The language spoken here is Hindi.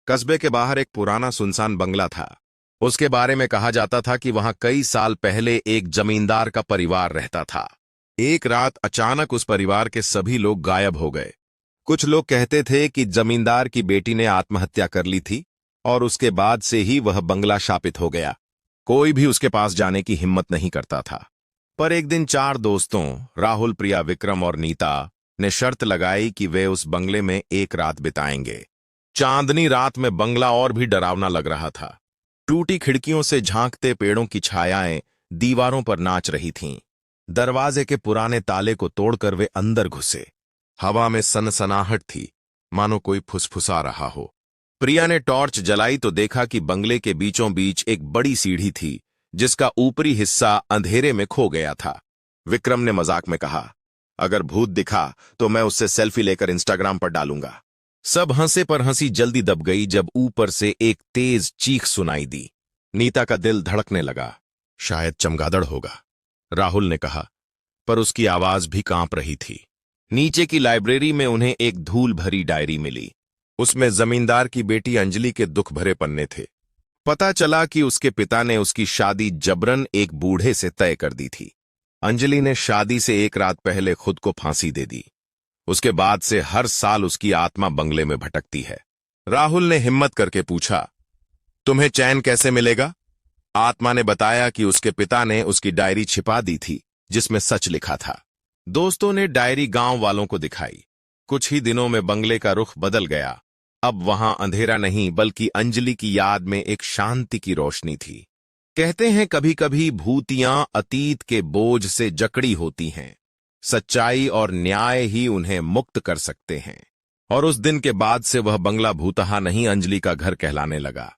कस्बे के बाहर एक पुराना सुनसान बंगला था। उसके बारे में कहा जाता था कि वहां कई साल पहले एक जमींदार का परिवार रहता था। एक रात अचानक उस परिवार के सभी लोग गायब हो गए। कुछ लोग कहते थे कि जमींदार की बेटी ने आत्महत्या कर ली थी और उसके बाद से ही वह बंगला शापित हो गया। कोई भी उसके पास जाने की हिम्मत नहीं करता था। पर एक दिन चार दोस्तों राहुल, प्रिया, विक्रम और नीता ने शर्त लगाई कि वे उस बंगले में एक रात बिताएंगे। चांदनी रात में बंगला और भी डरावना लग रहा था। टूटी खिड़कियों से झांकते पेड़ों की छायाएं दीवारों पर नाच रही थीं। दरवाजे के पुराने ताले को तोड़कर वे अंदर घुसे। हवा में सनसनाहट थी, मानो कोई फुसफुसा रहा हो। प्रिया ने टॉर्च जलाई तो देखा कि बंगले के बीचों बीच एक बड़ी सीढ़ी थी, जिसका ऊपरी हिस्सा अंधेरे में खो गया था। विक्रम ने मजाक में कहा, अगर भूत दिखा तो मैं उससे सेल्फी लेकर इंस्टाग्राम पर डालूंगा। सब हंसे, पर हंसी जल्दी दब गई जब ऊपर से एक तेज चीख सुनाई दी। नीता का दिल धड़कने लगा। शायद चमगादड़ होगा, राहुल ने कहा, पर उसकी आवाज भी कांप रही थी। नीचे की लाइब्रेरी में उन्हें एक धूल भरी डायरी मिली। उसमें जमींदार की बेटी अंजलि के दुख भरे पन्ने थे। पता चला कि उसके पिता ने उसकी शादी जबरन एक बूढ़े से तय कर दी थी। अंजलि ने शादी से एक रात पहले खुद को फांसी दे दी। उसके बाद से हर साल उसकी आत्मा बंगले में भटकती है। राहुल ने हिम्मत करके पूछा, तुम्हें चैन कैसे मिलेगा? आत्मा ने बताया कि उसके पिता ने उसकी डायरी छिपा दी थी, जिसमें सच लिखा था। दोस्तों ने डायरी गांव वालों को दिखाई। कुछ ही दिनों में बंगले का रुख बदल गया। अब वहां अंधेरा नहीं, बल्कि अंजलि की याद में एक शांति की रोशनी थी। कहते हैं कभी कभी भूतियां अतीत के बोझ से जकड़ी होती हैं। सच्चाई और न्याय ही उन्हें मुक्त कर सकते हैं। और उस दिन के बाद से वह बंगला भूतहा नहीं, अंजलि का घर कहलाने लगा।